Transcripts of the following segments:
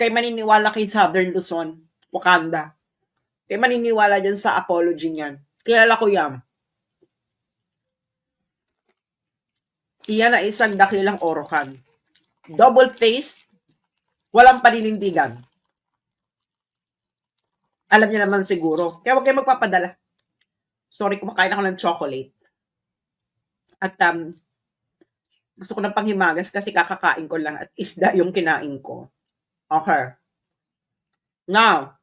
Kay maniniwala kay Southern Luzon, Wakanda. Kay maniniwala dyan sa apology niyan. Kilala ko yan. Iyan ay isang dakilang orokan. Double-faced, walang paninindigan. Alam niya naman siguro. Kaya huwag kayo magpapadala. Sorry, kumakain ako ng chocolate. At gusto ko ng panghimagas kasi kakakain ko lang at isda yung kinain ko. Okay. Now,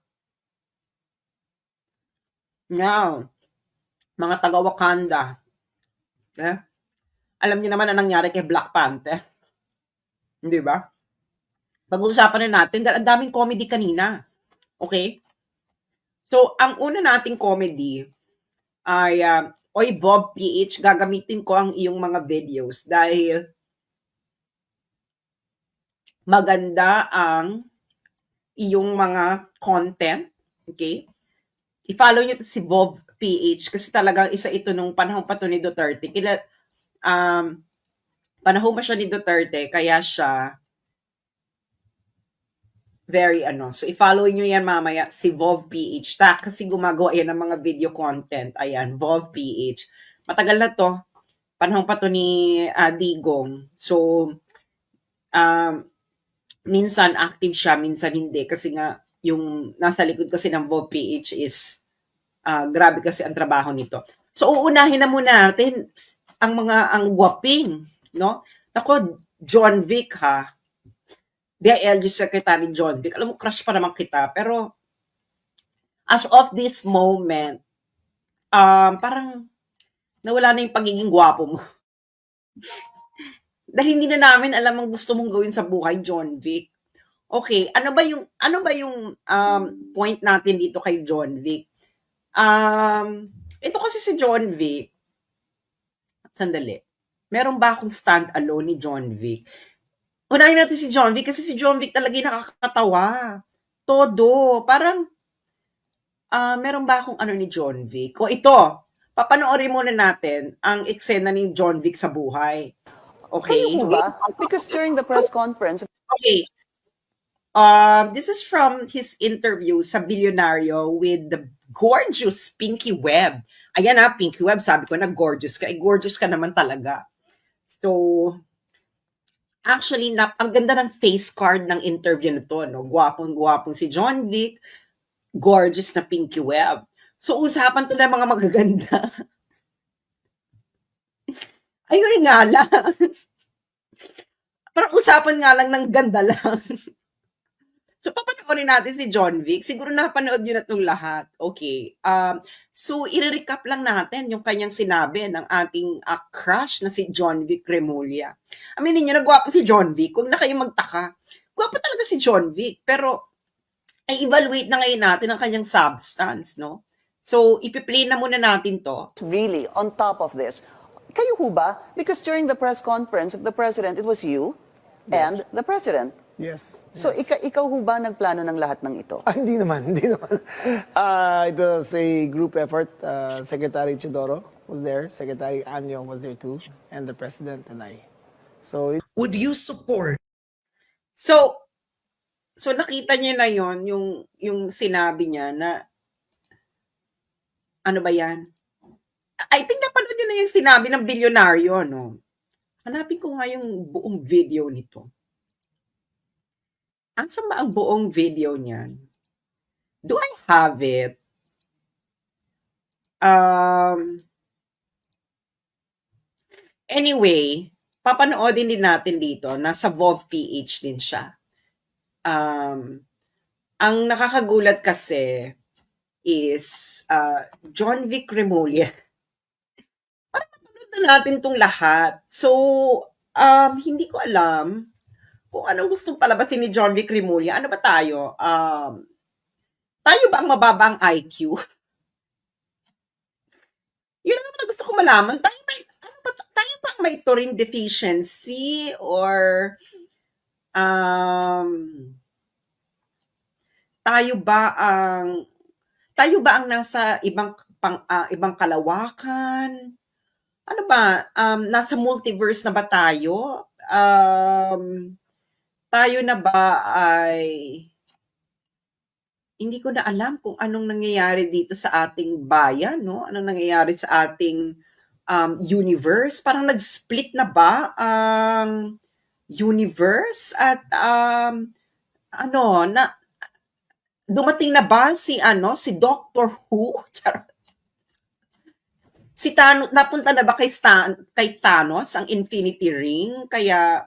mga taga-Wakanda, alam niyo naman ang nangyari kay Black Panther. Hindi ba? Pag-uusapan na natin dahil ang daming comedy kanina. Okay? So, ang una nating comedy ay, Oy Bob PH, gagamitin ko ang iyong mga videos dahil maganda ang iyong mga content. Okay? I-follow nyo si Bob PH kasi talagang isa ito nung panahon pa to ni Duterte. Panahon pa siya ni Duterte kaya siya very So i-follow nyo yan mamaya si Vov PH kasi gumagawa yan ng mga video content. Ayan, Vov PH. Matagal na to. Panahon pa to ni Digong. So minsan active siya, minsan hindi kasi nga yung nasa likod kasi ng Vov PH is grabe kasi ang trabaho nito. So uunahin na muna natin ang guwaping, no? Ako, John Vic ha. DILG Secretary John Vic. Alam mo, crush pa naman kita. Pero, as of this moment, parang nawala na yung pagiging gwapo mo. Dahil hindi na namin alam ang gusto mong gawin sa buhay, John Vic. Okay, ano ba yung point natin dito kay John Vic? Ito kasi si John Vic, sandali. Meron ba akong stand alone ni John Vic? Unahin natin si John Vic kasi si John Vic talaga yung nakakatawa. Todo. Parang, meron ba akong ano ni John Vic? O ito, papanoorin muna natin ang eksena ni John Vic sa buhay. Okay? Kayo ba? Because during the press conference... Okay. This is from his interview sa Bilyonaryo with the gorgeous Pinky Webb. Ayan Pinky Webb, sabi ko na gorgeous ka. Gorgeous ka naman talaga. So, actually, ang ganda ng face card ng interview na to, no? Gwapong-gwapong si John Vic, gorgeous na Pinky Webb. So, usapan to ng mga magaganda. Ayun nga lang. Parang usapan nga lang ng ganda lang. So, papanoorin natin si John Vic. Siguro napanood nyo na itong lahat. Okay. So, i-recap lang natin yung kanyang sinabi ng ating crush na si John Vic Remulla. Aminin nyo, nagwapo si John Vic. Huwag na kayo magtaka. Gwapo talaga si John Vic. Pero, i-evaluate na ngayon natin ang kanyang substance, no? So, ipi-play na muna natin to. Really, on top of this, kayo ba? Because during the press conference of the president, it was you and the president. Yes. So, ikaw ba nagplano ng lahat ng ito? Hindi naman. It was a group effort. Secretary Chidoro was there. Secretary Anyo was there too. And the president and I. So, would you support? So nakita niya na yon yung sinabi niya na ano ba yan? I think napanood niyo na yung sinabi ng bilyonaryo, no? Hanapin ko nga yung buong video nito. Asan ba ang buong video niyan? Do I have it? Anyway, papanoodin din natin dito. Nasa Vov PH din siya. Ang nakakagulat kasi is John Vic Remulla. Parang napanood na natin tong lahat. So, hindi ko alam kung anong gustong palabasin ni John Vic Remulla. Ano ba tayo? Tayo ba ang mababang IQ? Yun ang gusto ko malaman. Tayo ba ang may taurine deficiency or tayo ba ang nasa ibang kalawakan? Ano ba? Nasa multiverse na ba tayo? tayo na ba ay hindi ko na alam kung anong nangyayari dito sa ating bayan, no? Anong nangyayari sa ating universe? Parang nag-split na ba ang universe at ano na dumating na ba si Doctor Who? Charot. Si Thanos napunta na ba kay Thanos ang Infinity Ring? Kaya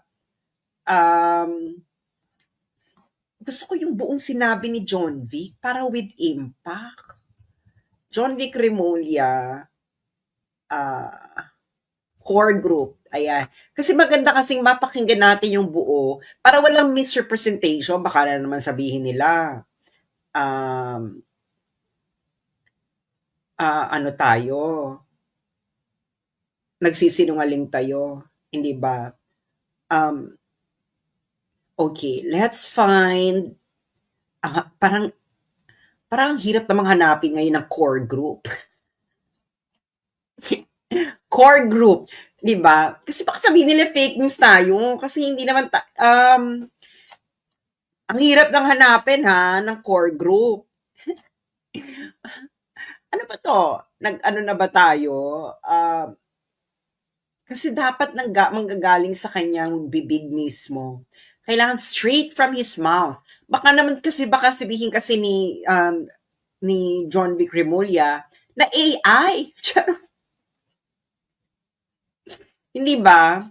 gusto ko yung buong sinabi ni John Vic para with impact. John Vic Remulla, core group. Ayan. Kasi maganda kasing mapakinggan natin yung buo para walang misrepresentation. Baka na naman sabihin nila, ano tayo, nagsisinungaling tayo. Hindi ba? Okay, let's find, parang hirap namang hanapin ngayon ng core group. Core group, 'di ba? Kasi baka sabihin nila fake news tayo kasi hindi naman ang hirap nang hanapin ng core group. Ano ba 'to? Nag-ano na ba tayo? Kasi dapat manggagaling sa kanyang bibig mismo. Kailangan straight from his mouth. Baka sabihin kasi ni John Vic Remulla na AI. Hindi ba?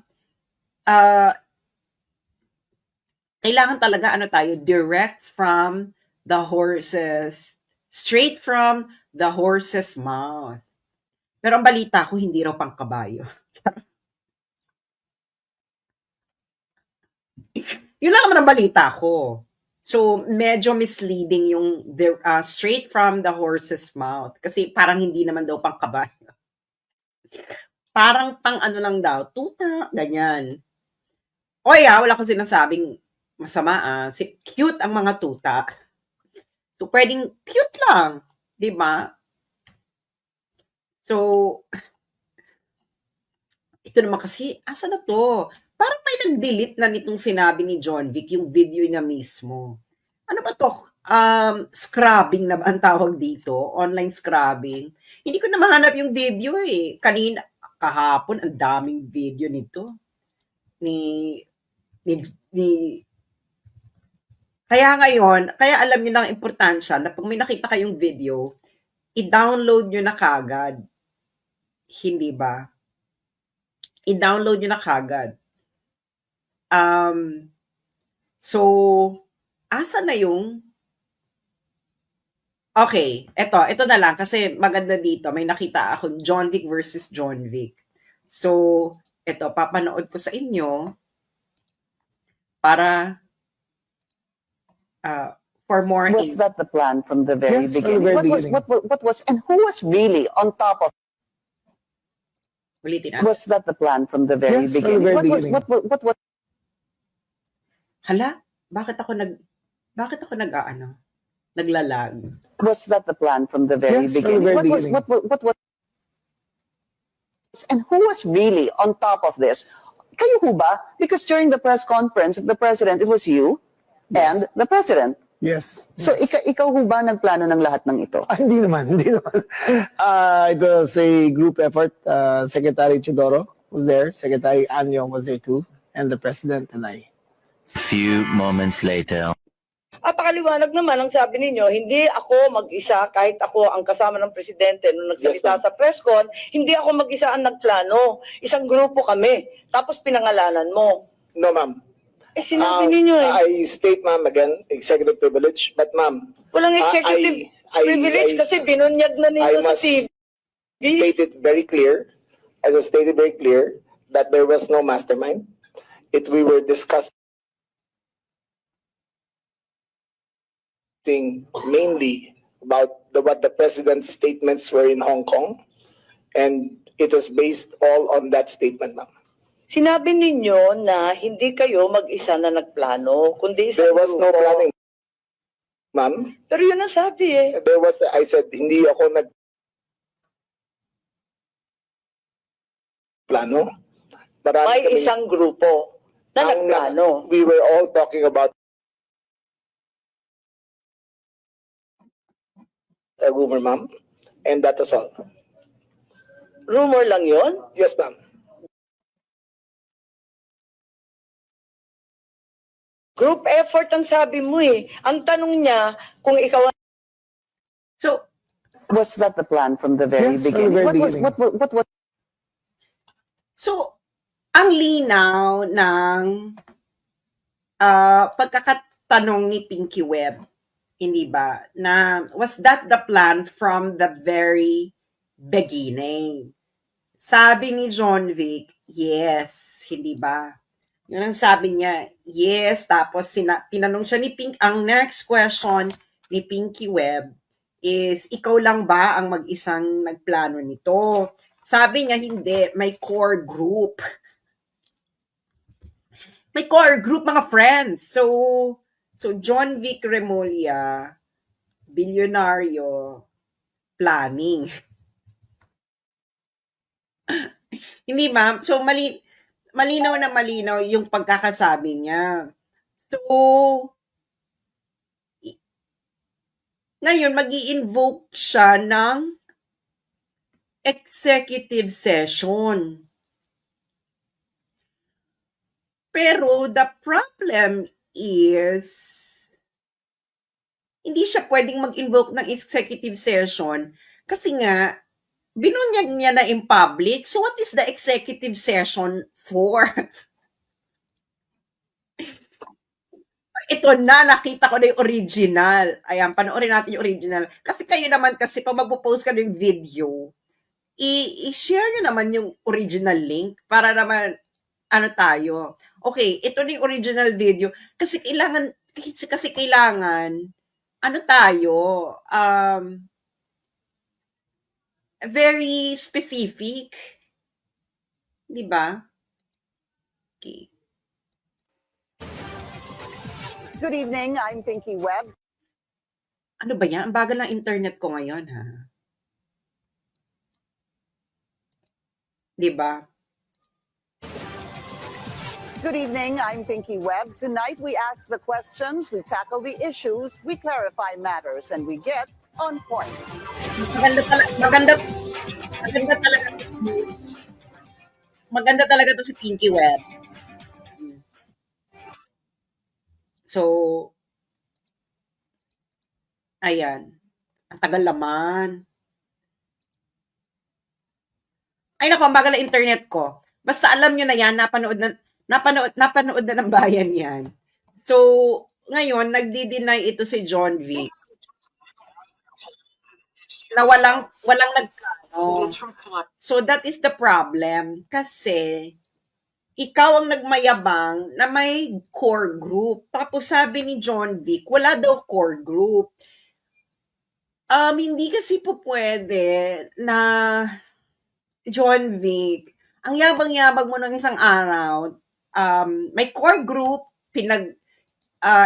Kailangan talaga direct from the horses, straight from the horse's mouth. Pero ang balita ko, hindi raw pang kabayo. Yun lang naman ang balita ko. So, medyo misleading yung straight from the horse's mouth. Kasi parang hindi naman daw pang kabayo. Parang pang ano lang daw, tuta, ganyan. O wala akong sinasabing masama cute ang mga tuta. So, pwedeng cute lang. Di ba? So, ito naman kasi, asa na to? Parang may nag-delete na nitong sinabi ni John Vic, yung video niya mismo. Ano ba to? Scrubbing na ba ang tawag dito? Online scrubbing. Hindi ko na mahanap yung video kahapon, ang daming video nito. Kaya ngayon, kaya alam niyo na ang importansya na pag may nakita kayong video, i-download nyo na kagad. Hindi ba? I-download nyo na kagad. So, asa na yung okay, ito na lang kasi maganda dito. May nakita ako John Vic versus John Vic. So, papanood ko sa inyo para for more Was that the plan from the very Yes, from the beginning? very What beginning. was, and who was really on top of? ulitin natin. Was that the plan from the very Yes, from the beginning? very What beginning. was? Hala, bakit ako naglalag? Was that the plan from the very Yes, from the beginning? very What beginning. was? And who was really on top of this? Kayo ho ba? Because during the press conference of the president, it was you and the president. Yes. So yes. ikaw ho ba nagplano ng lahat ng ito? Hindi naman. It was a group effort. Secretary Chidoro was there. Secretary Anyo was there too. And the president and I. Few moments later. At pakaliwanag naman ang sabi ninyo, hindi ako mag-isa kahit ako ang kasama ng presidente nung nagsalita sa press con, hindi ako mag-isa ang nagplano. Isang grupo kami. Tapos pinangalanan mo. No, ma'am. Sinabi ninyo I state, ma'am, again, executive privilege, but ma'am, Walang executive privilege kasi binunyag na I ninyo sa must TV. state it very clear, as I stated very clear, that there was no mastermind. We were discussing mainly about what the president's statements were in Hong Kong, and it was based all on that statement, ma'am. Sinabi ninyo na hindi kayo mag-isa na nagplano, kundi isang There was no grupo. planning, ma'am. Pero yun ang sabi I said, hindi ako plano. Marami May kami- isang grupo. na nagplano. We were all talking about a rumor, ma'am, and that is all. Rumor lang yon. Yes, ma'am. Group effort ang sabi mo eh. Ang tanong niya, kung ikaw So, Was that the plan from the very Yes, from the beginning? very What was, beginning. what was so ang linaw ng pagkakatanong ni Pinky Webb, hindi ba, na was that the plan from the very beginning? Sabi ni John Vic, yes, hindi ba? Yun ang sabi niya, yes. Tapos tinanong siya ni Pink, ang next question ni Pinky Webb is, ikaw lang ba ang mag-isang nagplano nito? Sabi niya, hindi, may core group. May core group, mga friends. So John Vic Remulla, bilyonaryo, planning. Hindi ma'am. So malinaw na malinaw yung pagkakasabi niya. So ngayon magi-invoke siya ng executive session. Pero the problem is hindi siya pwedeng mag-invoke ng executive session kasi nga binunyag niya na in public. So what is the executive session for? Ito na, nakita ko na yung original. Ayan, panoorin natin yung original. Kasi kayo naman kasi pag magpo-post ka ng video, i-share nyo naman yung original link para naman ano tayo. Okay, ito na yung original video. Kasi kailangan ano tayo, very specific. Di ba? Okay. Good evening, I'm Pinky Webb. Ano ba yan? Ang bagal ng internet ko ngayon, ha? Di ba? Good evening, I'm Pinky Webb. Tonight we ask the questions, we tackle the issues, we clarify matters, and we get on point. Maganda talaga to si Pinky Webb. So, ayan. Ang tagal naman. Ay nako, ang bagal ng internet ko. Basta alam nyo na yan, napanood na ng bayan yan. So, ngayon, nagdi-deny ito si John V. Na walang nagplano. So, that is the problem. Kasi, ikaw ang nagmayabang na may core group. Tapos sabi ni John Vic, wala daw core group. Hindi kasi po pwede na John Vic, ang yabang-yabang mo ng isang araw, may core group,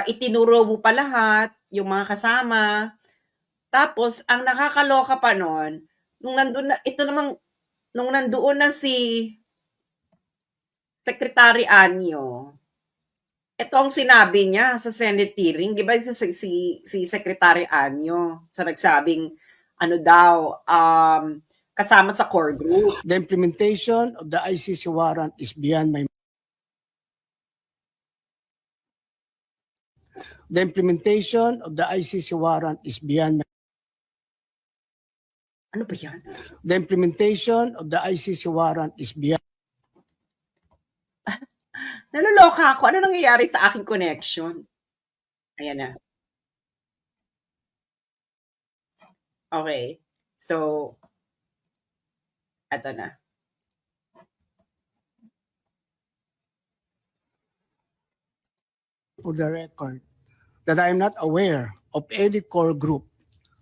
itinuro mo pa lahat, yung mga kasama. Tapos, ang nakakaloka pa nun, nung nandoon na si Secretary Anyo, ito ang sinabi niya sa Senate hearing, di ba si Secretary Anyo, sa nagsabing, ano daw, kasama sa core group. The implementation of the ICC warrant is beyond my The implementation of the ICC warrant is beyond my Ano ba yan? The implementation of the ICC warrant is beyond Naluloka ako. Ano nangyayari sa aking connection? Ayan na. Okay. So, eto na. for the record that I am not aware of any core group,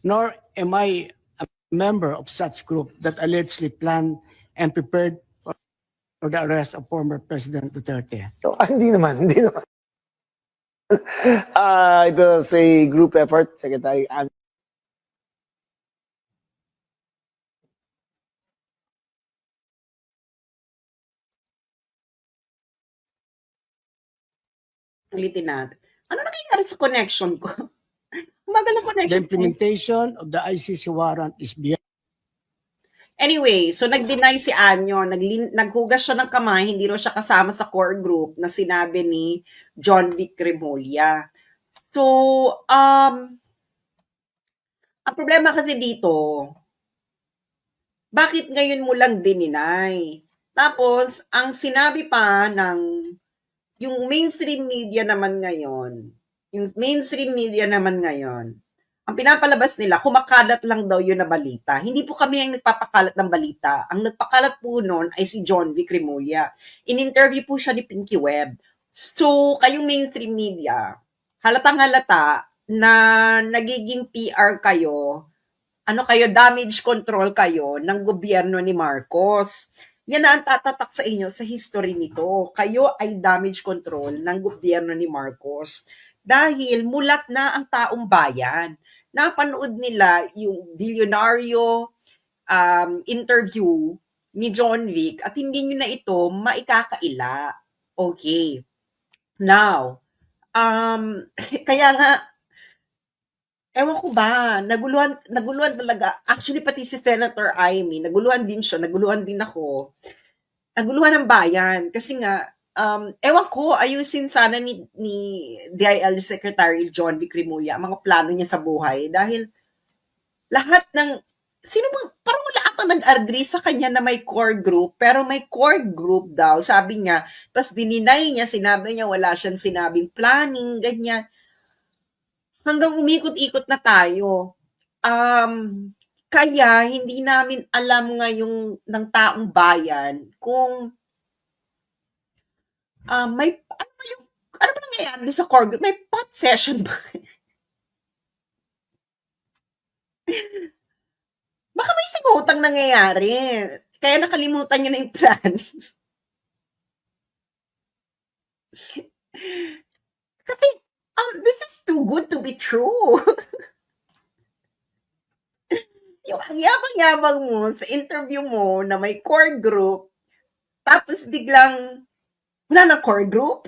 nor am I a member of such group that allegedly planned and prepared for the arrest of former President Duterte. Hindi naman, hindi naman. It was a group effort, Secretary Ulitin natin. Ano nangyayari sa connection ko? Umagal ang The connection ko. implementation of the ICC warrant is beyond Anyway, so nag-deny si Anyo, naghugas siya ng kamay, hindi raw siya kasama sa core group na sinabi ni John Vic Remulla. So, ang problema kasi dito, bakit ngayon mo lang dininay? Tapos, ang sinabi pa ng yung mainstream media naman ngayon, ang pinapalabas nila, kumakalat lang daw yun na balita. Hindi po kami ang nagpapakalat ng balita. Ang nagpakalat po noon ay si John Vic Remulla. In-interview po siya ni Pinky Webb. So, kayong mainstream media, halatang-halata na nagiging PR kayo, damage control kayo ng gobyerno ni Marcos. Yan na ang tatatak sa inyo sa history nito. Kayo ay damage control ng gobyerno ni Marcos. Dahil mulat na ang taong bayan. Napanood nila yung bilyonaryo interview ni John Vic at hindi nyo na ito maikakaila. Okay. Now, kaya nga, ewan ko ba, naguluhan talaga. Actually, pati si Senator Amy, naguluhan din siya, naguluhan din ako. Naguluhan ng bayan. Kasi nga, ewan ko, ayusin sana ni DIL Secretary John Vic Remulla ang mga plano niya sa buhay. Dahil lahat ng, parang wala ata nag-agree sa kanya na may core group, pero may core group daw, sabi niya, tas dininay niya, sinabi niya, wala siyang sinabing planning, ganyan. Hanggang umikot-ikot na tayo. Kaya hindi namin alam ngayong ng taong bayan kung ano ba nangyayari sa core group? May pot session ba? Baka may sigutang nangyayari. Kaya nakalimutan niya na yung plan. Kasi, this is too good to be true. Yung ang yabang-yabang mo sa interview mo na may core group, tapos biglang wala ng core group.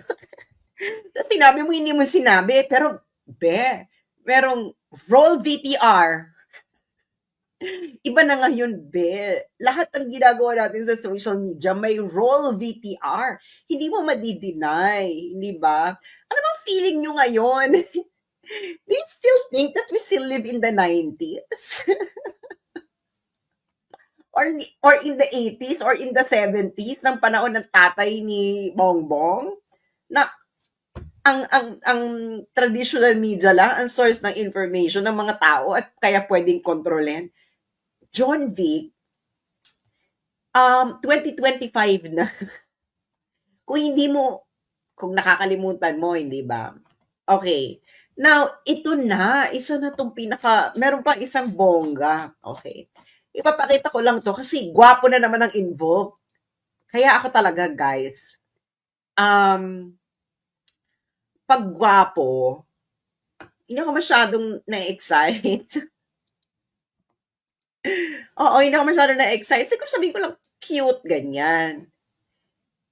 Tapos sinabi mo, hindi mo sinabi, pero merong roll VTR. Iba na ngayon, lahat ng ginagawa natin sa social media, may roll VTR. Hindi mo madi-deny, hindi ba? Ano bang feeling nyo ngayon? Do you still think that we still live in the 90s? or in the 80s or in the 70s ng panahon ng tatay ni Bongbong? Na ang traditional media lang ang source ng information ng mga tao at kaya pwedeng kontrolin. John Vic, 2025 na. Kung nakakalimutan mo, hindi ba? Okay. Now, isa na tong meron pa isang bongga. Okay. Ipapakita ko lang to kasi gwapo na naman ang involved. Kaya ako talaga, guys, pag gwapo, hindi ako masyadong na-excite. Oo, hindi ako masyadong na-excite. Siguro sabihin ko lang, cute, ganyan.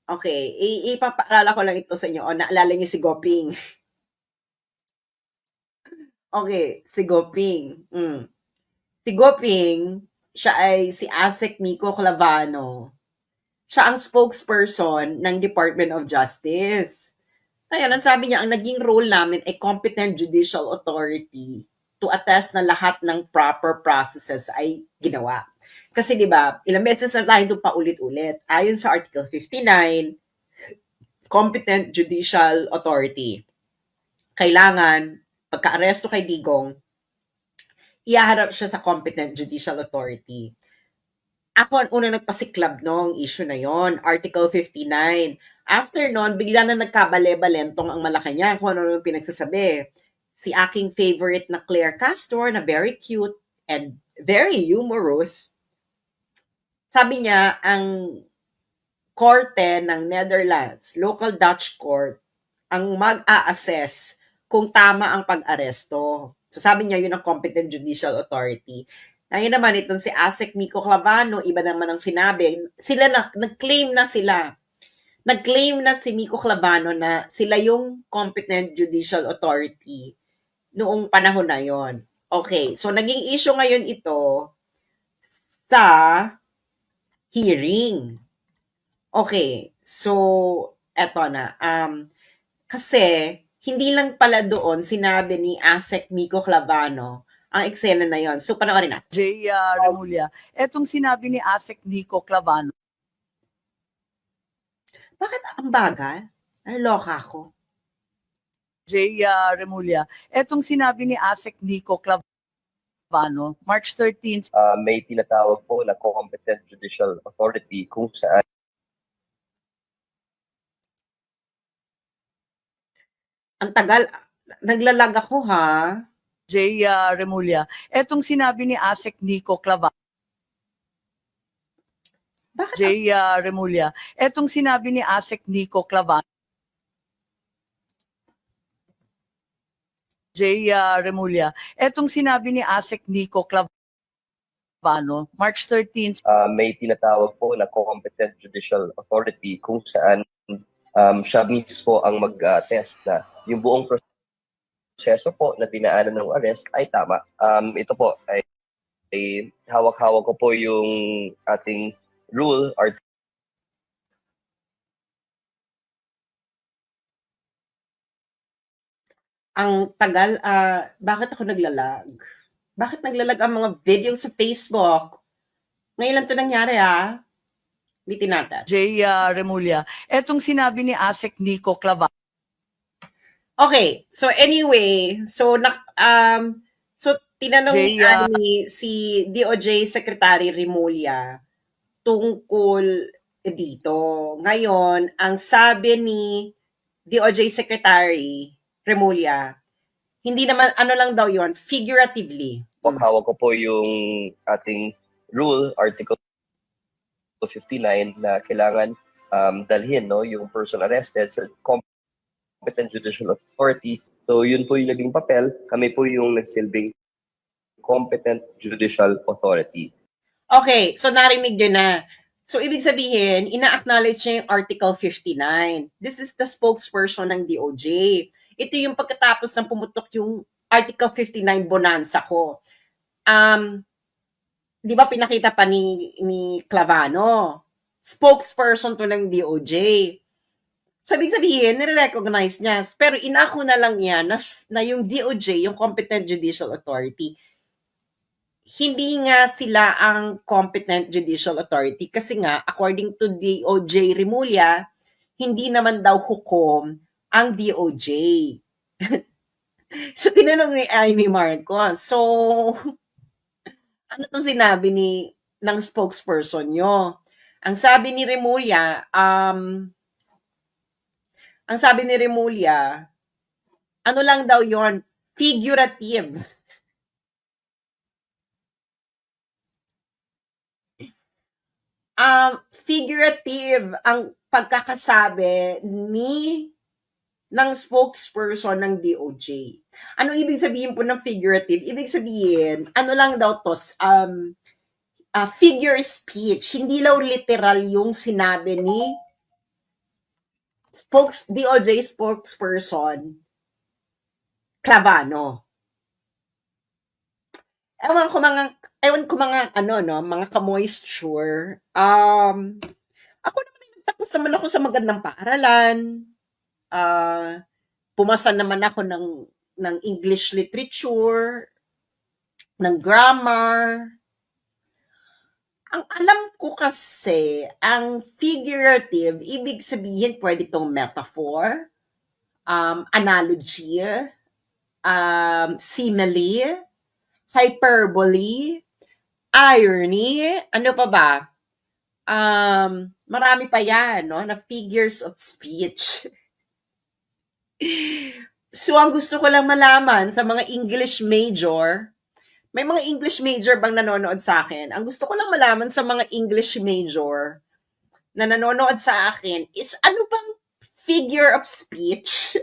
Okay, ipapaalala ko lang ito sa inyo. O, naalala niyo si Goping. Okay, si Goping. Si Goping, siya ay si Asek Miko Clavano. Siya ang spokesperson ng Department of Justice. Kaya ang sabi niya, ang naging role namin ay competent judicial authority to attest na lahat ng proper processes ay ginawa. Kasi 'di ba, ilang beses na tayo itong paulit-ulit. Ayon sa Article 59, competent judicial authority. Kailangan, pagka-aresto kay Digong, ihaharap siya sa competent judicial authority. Ako ang unang nagpasiklab nung issue na yon, Article 59. After nun, bigla na nagkabale-balentong ang Malacanang kung ano yung pinagsasabi. Si aking favorite na Claire Castor, na very cute and very humorous, sabi niya, ang korte ng Netherlands, local Dutch court, ang mag-a-assess kung tama ang pag-aresto. So sabi niya, yun ang competent judicial authority. Ngayon naman, itong si Asek Miko Clavano, iba naman ang sinabi. Nag-claim na sila nag-claim na si Miko Clavano na sila yung competent judicial authority noong panahon na yon. Okay, so naging issue ngayon ito sa hearing. Okay, so eto na. Kasi hindi lang pala doon sinabi ni ASEC Miko Clavano ang eksena na yon. So panoorin natin. Jay Remulla, etong sinabi ni ASEC Nico Clavano. Bakit ang bagal? Naloka ako. Jay Remulla, etong sinabi ni ASEC Nico Clavano, March 13th, may tinatawag po na competent judicial authority kung saan Ang tagal. Naglalag ako ha. Jay Remulla, etong sinabi ni ASEC Nico Clavano. Bakit? Jay Remulla, etong sinabi ni ASEC Nico Clavano. Jay Remulla, etong sinabi ni ASEC Nico Clavano, March 13th, may tinatawag po na competent judicial authority kung saan siya mismo ang mag-test na yung buong proseso po na dinaanan ng arrest ay tama. Ito po ay hawak-hawak ko po yung ating rule, Ang tagal. Bakit ako naglalag? Bakit naglalag ang mga video sa Facebook? Ngayon lang ito nangyari ha. Bitin natin. Jay Remulla, etong sinabi ni ASEC Nico Clavano. Okay, so anyway, so tinanong Jay, ni si DOJ Secretary Remulla tungkol dito. Ngayon, ang sabi ni DOJ Secretary Remulla, hindi naman, ano lang daw yon, figuratively. hawak ko po yung ating rule, Article 59, na kailangan dalhin yung person arrested sa competent judicial authority. So yun po yung naging papel. Kami po yung nagsilbing competent judicial authority. Okay, so narinig nyo na. So ibig sabihin, ina-acknowledge niya yung Article 59. This is the spokesperson ng DOJ. Ito yung pagkatapos ng pumutok yung Article 59 bonanza ko. Di ba pinakita pa ni Clavano? Spokesperson to ng DOJ. So, ibig sabihin, nire-recognize niya. Pero inako na lang niya na yung DOJ, yung Competent Judicial Authority, hindi nga sila ang Competent Judicial Authority kasi nga, according to DOJ Remulla, hindi naman daw hukom ang DOJ. So, tinanong ni Amy Marcos, so, ano itong sinabi ng spokesperson nyo? Ang sabi ni Remulla, ano lang daw yon, figurative. Figurative ang pagkakasabi ng spokesperson ng DOJ. Ano ibig sabihin po ng figurative? Ibig sabihin, ano lang daw to, figure speech. Hindi daw literal yung sinabi ni DOJ spokesperson Clavano. Ewan ko mga mga ka-moisture. Ako naman nagtapos naman ako sa magandang paaralan. Pumasa naman ako ng English literature, ng grammar. Ang alam ko kasi, ang figurative, ibig sabihin pwede itong metaphor, analogy, simile, hyperbole, irony, ano pa ba? Marami pa yan, no, na figures of speech. So, ang gusto ko lang malaman sa mga English major, may mga English major bang nanonood sa akin? Ang gusto ko lang malaman sa mga English major na nanonood sa akin is ano bang figure of speech?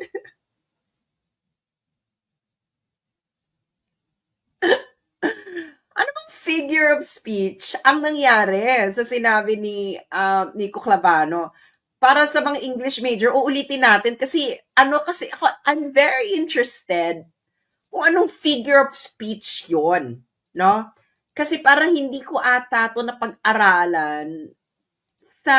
Ano bang figure of speech ang nangyari sa sinabi ni Nico Clavano? para sa mga English major, uulitin natin kasi kasi ako, I'm very interested kung anong figure of speech yon, no? Kasi parang hindi ko ata to napag-aralan sa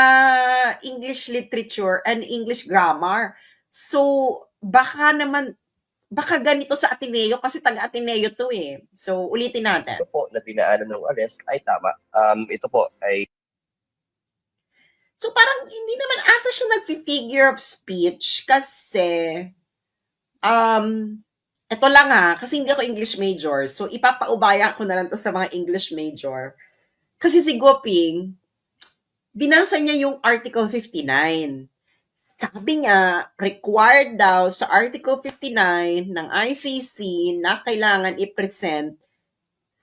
English literature and English grammar. So, baka ganito sa Ateneo kasi taga-Ateneo to eh. So, ulitin natin. Ito po na dinaanan ng arrest ay tama. Ito po ay So, parang hindi naman ata siya nag-figure of speech kasi, ito lang kasi hindi ako English major. So, ipapaubaya ko na lang to sa mga English major. Kasi si Goping, binasa niya yung Article 59. Sabi niya, required daw sa Article 59 ng ICC na kailangan i-present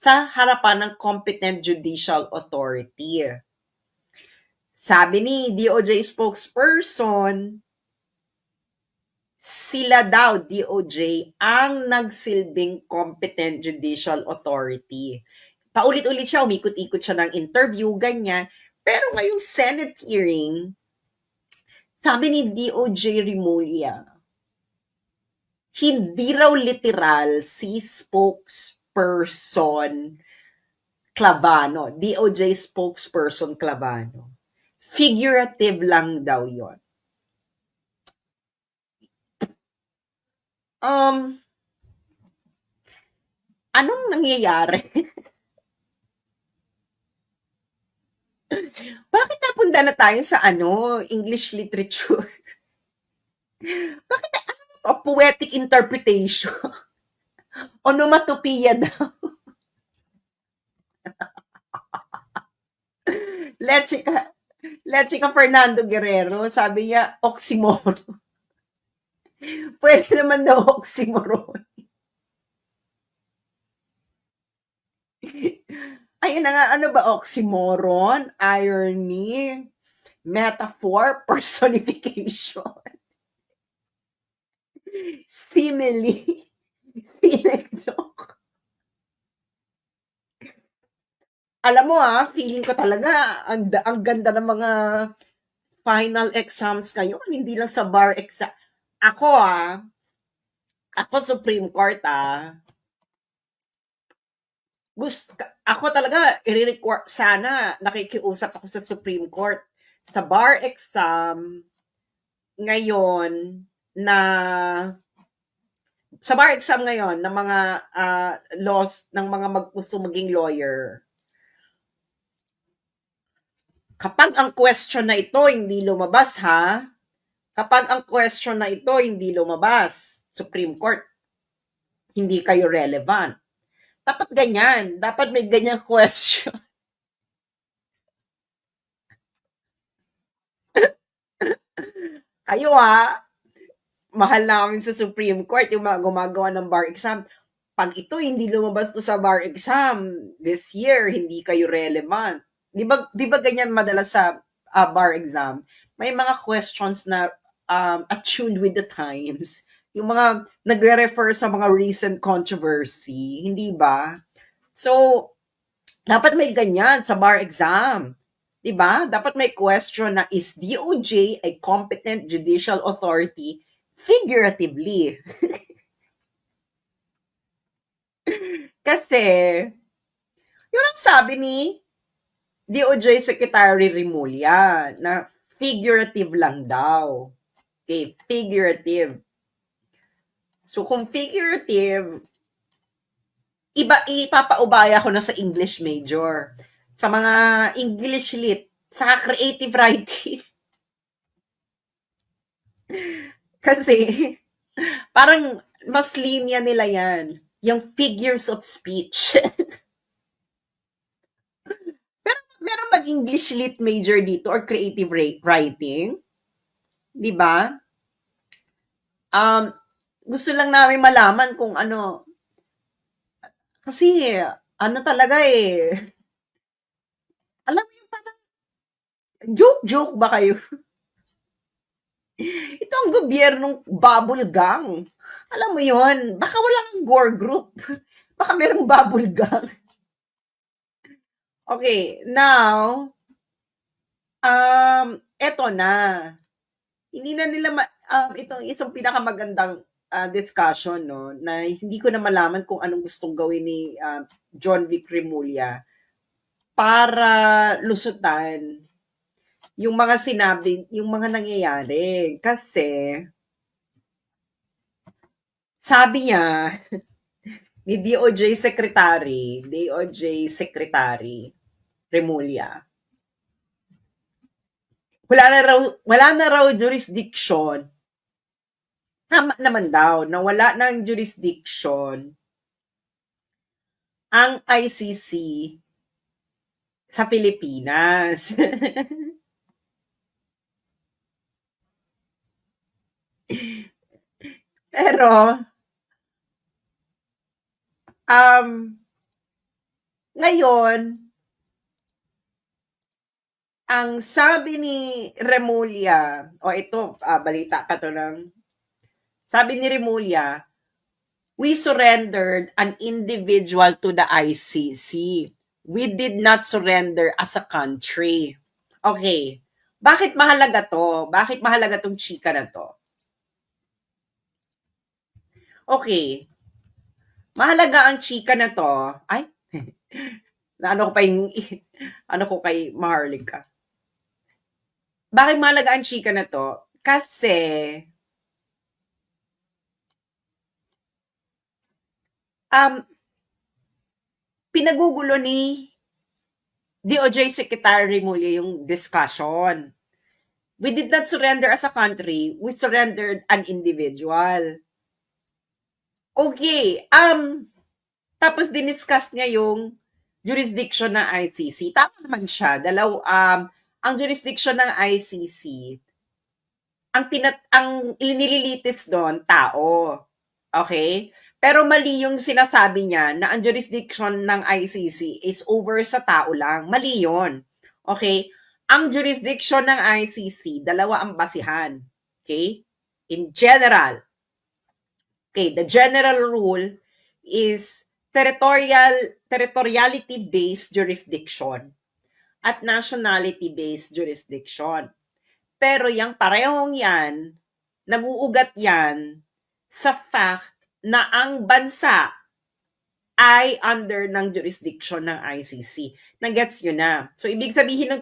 sa harapan ng competent judicial authority. Sabi ni DOJ spokesperson, sila daw, DOJ, ang nagsilbing competent judicial authority. Paulit-ulit siya, umikot-ikot siya ng interview, ganyan. Pero ngayong Senate hearing, sabi ni DOJ Remulla, hindi raw literal si spokesperson Clavano, DOJ spokesperson Clavano. Figurative lang daw yon. Anong nangyayari? Bakit napunta na tayo sa English literature? Bakit poetic interpretation? Onomatopoeia daw. Leche ka Fernando Guerrero, sabi niya, oxymoron. Pwede naman daw oxymoron. Ayun na nga, ano ba oxymoron? Irony, metaphor, personification, simile, synecdoche. Alam mo feeling ko talaga ang ganda ng mga final exams ngayon, hindi lang sa bar exam. Ako Supreme Court ako talaga i-require sana nakikiusap ako sa Supreme Court sa bar exam ngayon ng mga laws ng mga gusto maging lawyer. Kapag ang question na ito hindi lumabas Supreme Court, hindi kayo relevant. Dapat ganyan. Dapat may ganyang question. Kayo mahal namin sa Supreme Court yung mga gumagawa ng bar exam. Pag ito hindi lumabas to sa bar exam this year, hindi kayo relevant. Di ba ganyan madalas sa bar exam? May mga questions na attuned with the times. Yung mga nagre-refer sa mga recent controversy, hindi ba? So, dapat may ganyan sa bar exam. Di ba? Dapat may question na, is DOJ a competent judicial authority figuratively? Kasi, yun ang sabi ni DOJ Secretary Remulla na figurative lang daw. Okay, figurative. So, kung figurative, ipapaubaya ko na sa English major. Sa mga English lit, sa creative writing. Kasi, parang mas linya nila yan. Yung figures of speech. Meron bang English lit major dito or creative writing? Di ba? Gusto lang namin malaman kung ano. Kasi, talaga alam mo yung parang, joke ba kayo? Ito ang gobyernong bubble gang. Alam mo yon, baka walang gore group. Baka merong bubble gang. Okay, now, eto na. hindi na nila itong isang pinakamagandang discussion, no, na hindi ko na malaman kung anong gustong gawin ni John Vic Remulla para lusutan yung mga sinabi, yung mga nangyayari. Kasi, sabi niya, ni DOJ Secretary Remulla, wala na raw jurisdiction. Tama naman daw na wala ng jurisdiction ang ICC sa Pilipinas. Pero, ngayon, ang sabi ni Remulla, ito, balita ka to lang. Sabi ni Remulla, we surrendered an individual to the ICC. We did not surrender as a country. Okay. Bakit mahalaga to? Bakit mahalaga tong chika na to? Okay. Mahalaga ang chika na to. Ay, ano ko kay Maharlika. Bakit mahalaga ang chika na to? Kasi, pinagugulo ni DOJ Secretary Remulla yung discussion. We did not surrender as a country, we surrendered an individual. Okay, tapos diniscuss niya yung jurisdiction ng ICC. Tama naman siya. Ang jurisdiction ng ICC, ang nililitis doon, tao. Okay? Pero mali yung sinasabi niya na ang jurisdiction ng ICC is over sa tao lang. Mali yun. Okay? Ang jurisdiction ng ICC, dalawa ang basihan. Okay? In general. Okay, the general rule is territoriality-based jurisdiction at nationality-based jurisdiction. Pero yung parehong yan, nag-uugat yan sa fact na ang bansa ay under ng jurisdiction ng ICC. Nagets nyo na. So, ibig sabihin ng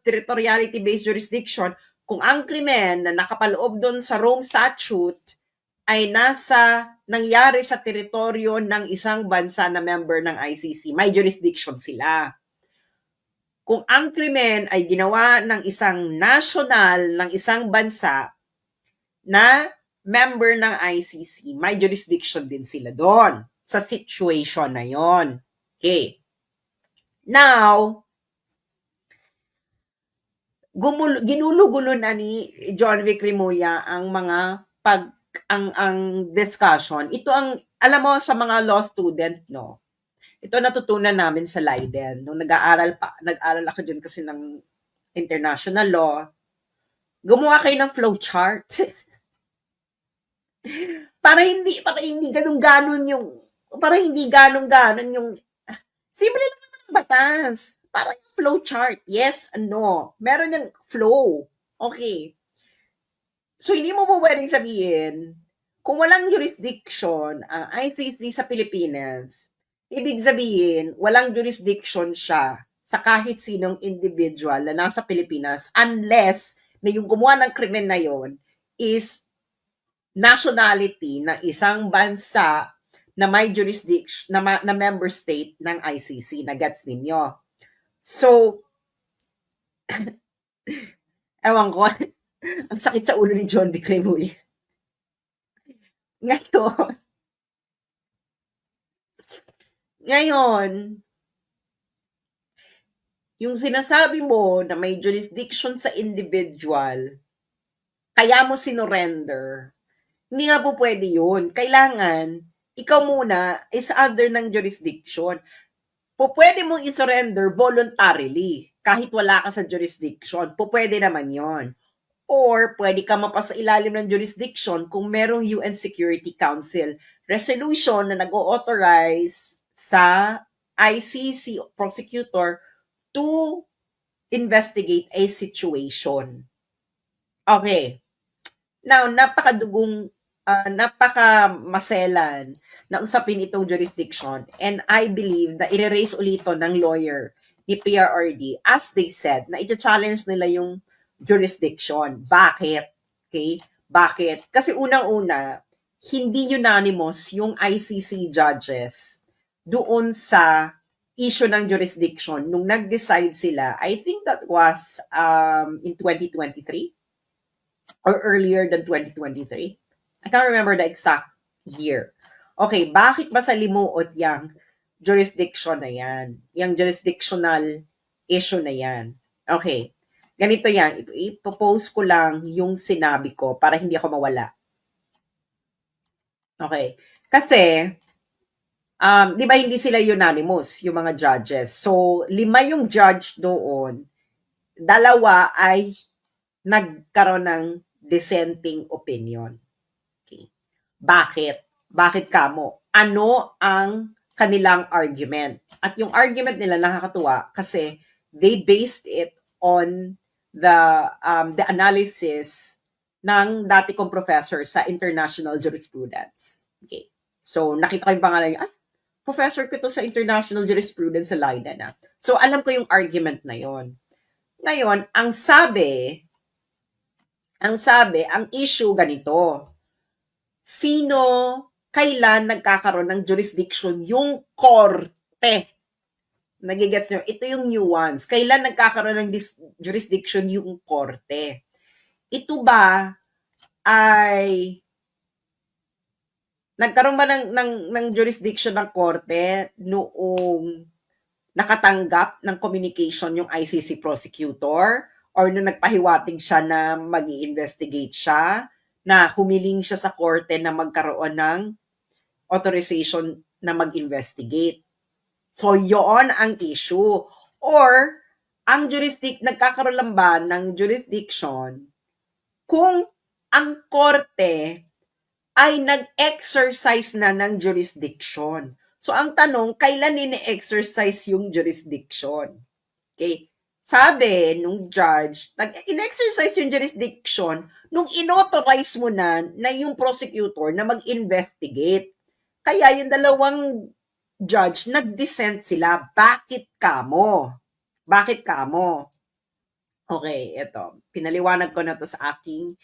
territoriality-based jurisdiction, kung ang krimen na nakapaloob doon sa Rome Statute ay nangyari sa teritoryo ng isang bansa na member ng ICC, may jurisdiction sila. Kung ang krimen ay ginawa ng isang national ng isang bansa na member ng ICC, may jurisdiction din sila doon sa situation na yon. Okay. Now, ginulo-gulo na ni John Vic Remulla ang mga ang discussion. Ito ang, alam mo, sa mga law student, no? Ito natutunan namin sa Leiden. Nung nag-aaral ako dyan kasi ng international law. Gumawa kayo ng flowchart. para hindi ganun-ganon yung, simple lang naman ang batas. Para yung flowchart. Yes and no. Meron yung flow. Okay. So, hindi mo pwedeng sabihin, kung walang jurisdiction ang ICC sa Pilipinas, ibig sabihin, walang jurisdiction siya sa kahit sinong individual na nasa Pilipinas unless na yung gumawa ng krimen na yon is nationality ng isang bansa na may jurisdiction, na member state ng ICC. Na-gets ninyo? So, ewan ko, ang sakit sa ulo ni John Vic Remulla. Ngayon, yung sinasabi mo na may jurisdiction sa individual, kaya mo sinurrender, hindi nga po pwede yun. Kailangan, ikaw muna is under ng jurisdiction. Pwede mong isurrender voluntarily, kahit wala ka sa jurisdiction. Pwede naman yon. Or pwede ka mapasa ilalim ng jurisdiction kung merong UN Security Council resolution na nag-authorize sa ICC prosecutor to investigate a situation. Okay. Now, napakamaselan na usapin itong jurisdiction, and I believe na i-raise ulit ito ng lawyer ni PRRD, as they said, na ita-challenge nila yung jurisdiction. Bakit? Okay? Bakit? Kasi unang-una, hindi unanimous yung ICC judges doon sa issue ng jurisdiction nung nag-decide sila. I think that was in 2023 or earlier than 2023. I can't remember the exact year. Okay, bakit ba sa limuot yung jurisdiction na yan? Yung jurisdictional issue na yan. Okay, ganito yan. Ipopose ko lang yung sinabi ko para hindi ako mawala. Okay, kasi di ba hindi sila unanimous, yung mga judges. So, 5 yung judge doon, 2 ay nagkaroon ng dissenting opinion. Okay. Bakit? Bakit kamo? Ano ang kanilang argument? At yung argument nila nakakatuwa kasi they based it on the analysis ng dati kong professor sa international jurisprudence. Okay. So, nakita ko yung pangalan niya, professor ko to sa international jurisprudence sa Leiden. So, alam ko yung argument na yon. Ngayon, ang issue ganito. Sino, kailan nagkakaroon ng jurisdiction yung korte? Nagigets nyo? Ito yung nuance. Kailan nagkakaroon ng jurisdiction yung korte? Ito ba ay nagkaroon ba ng jurisdiction ng korte noong nakatanggap ng communication yung ICC prosecutor or nung nagpahiwatig siya na mag-i-investigate siya, na humiling siya sa korte na magkaroon ng authorization na mag-investigate. So, yon ang issue. Or, ang nagkakaroon lang ba ng jurisdiction kung ang korte ay nag-exercise na ng jurisdiction. So, ang tanong, kailan ini-exercise yung jurisdiction? Okay. Sabi nung judge, nag-exercise yung jurisdiction nung inauthorize mo na yung prosecutor na mag-investigate. Kaya yung 2 judge, nag-dissent sila. Bakit kamo? Bakit kamo? Okay, ito. Pinaliwanag ko na to sa aking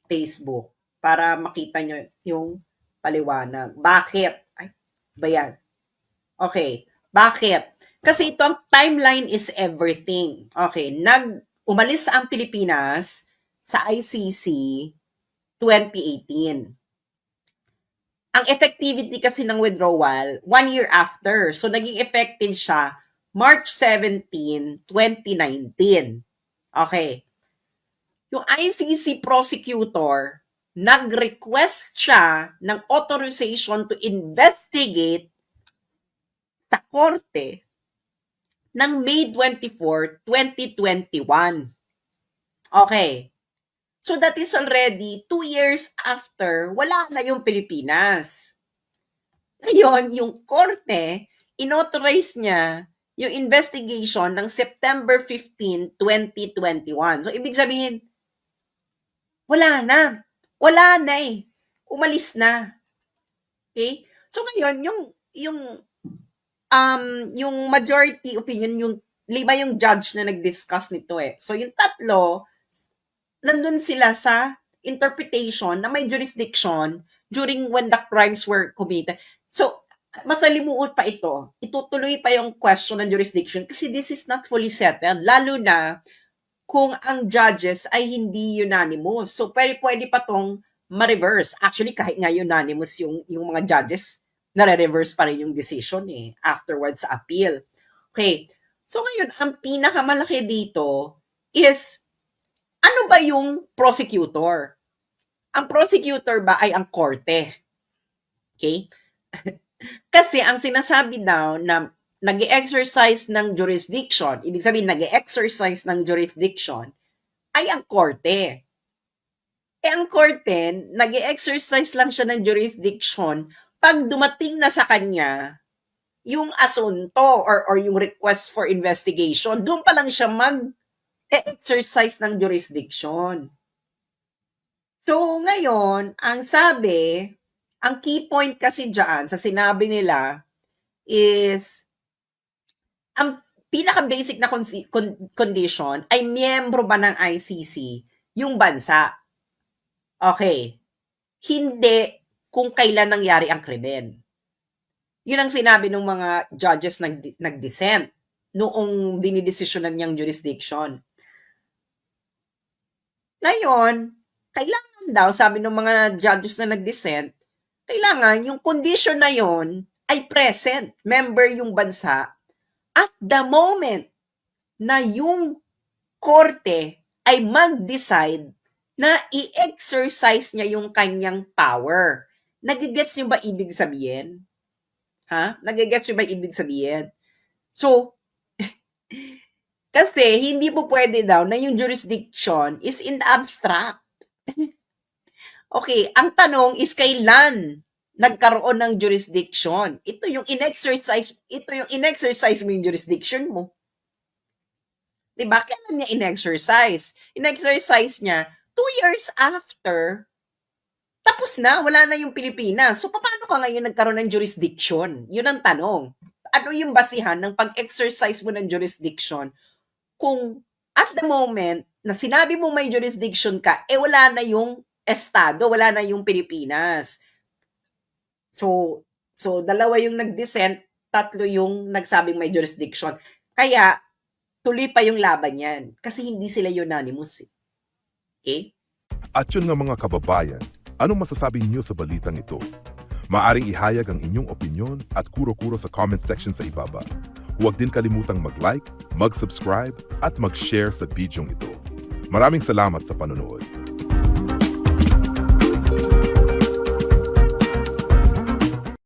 Facebook para makita nyo yung paliwanag. Bakit? Ay, ba yan? Okay, bakit? Kasi ito, ang timeline is everything. Okay, umalis ang Pilipinas sa ICC 2018. Ang effectivity kasi ng withdrawal, 1 year after. So, naging effective siya March 17, 2019. Okay. Yung ICC prosecutor, nag-request siya ng authorization to investigate sa korte ng May 24, 2021. Okay. So that is already 2 years after, wala na yung Pilipinas. Ngayon, yung korte, inauthorize niya yung investigation ng September 15, 2021. So, ibig sabihin, wala na. Wala na eh. Umalis na. Okay? So, ngayon, yung majority opinion, yung 5 yung judge na nag-discuss nito eh. So, yung 3, nandun sila sa interpretation na may jurisdiction during when the crimes were committed. So, masalimuot pa ito. Itutuloy pa yung question ng jurisdiction kasi this is not fully settled. Lalo na kung ang judges ay hindi unanimous. So, pwede pa tong ma-reverse. Actually, kahit nga unanimous yung mga judges, nare-reverse pa rin yung decision eh, afterwards sa appeal. Okay. So, ngayon, ang pinakamalaki dito is, ano ba yung prosecutor? Ang prosecutor ba ay ang korte? Okay? Kasi ang sinasabi daw na nag-exercise ng jurisdiction, ibig sabihin nag-exercise ng jurisdiction, ay ang korte. Ang korte, nag-exercise lang siya ng jurisdiction pag dumating na sa kanya yung asunto or yung request for investigation, doon pa lang siya mag-exercise ng jurisdiction. So, ngayon, ang sabi, ang key point kasi dyan sa sinabi nila is, ang pinaka-basic na condition ay miyembro ba ng ICC yung bansa? Okay. Hindi kung kailan nangyari ang krimen. Yun ang sinabi ng mga judges nag-dissent noong dinidesisyonan niyang jurisdiction. Ngayon, kailangan daw, sabi ng mga judges na nag-dissent, kailangan yung condition na yon ay present, member yung bansa, at the moment na yung korte ay mag-decide na i-exercise niya yung kanyang power. Nagigets niyo ba ibig sabihin? Ha? Nagigets niyo ba ibig sabihin? So, kasi hindi po pwede daw na yung jurisdiction is in the abstract. Okay, ang tanong is kailan nagkaroon ng jurisdiction? Ito yung in-exercise mo yung jurisdiction mo. Diba? Kailan niya in-exercise? In-exercise niya 2 years after, tapos na, wala na yung Pilipinas. So, paano ka ngayon nagkaroon ng jurisdiction? Yun ang tanong. Ano yung basihan ng pag-exercise mo ng jurisdiction kung at the moment na sinabi mo may jurisdiction ka, wala na yung estado, wala na yung Pilipinas. So dalawa yung nag-dissent, 3 yung nagsabing may jurisdiction. Kaya, tuloy pa yung laban yan. Kasi hindi sila unanimous. Okay? At yun nga mga kababayan, anong masasabi niyo sa balitang ito? Maaring ihayag ang inyong opinyon at kuro-kuro sa comment section sa ibaba. Huwag din kalimutang mag-like, mag-subscribe at mag-share sa bidyong ito. Maraming salamat sa panonood.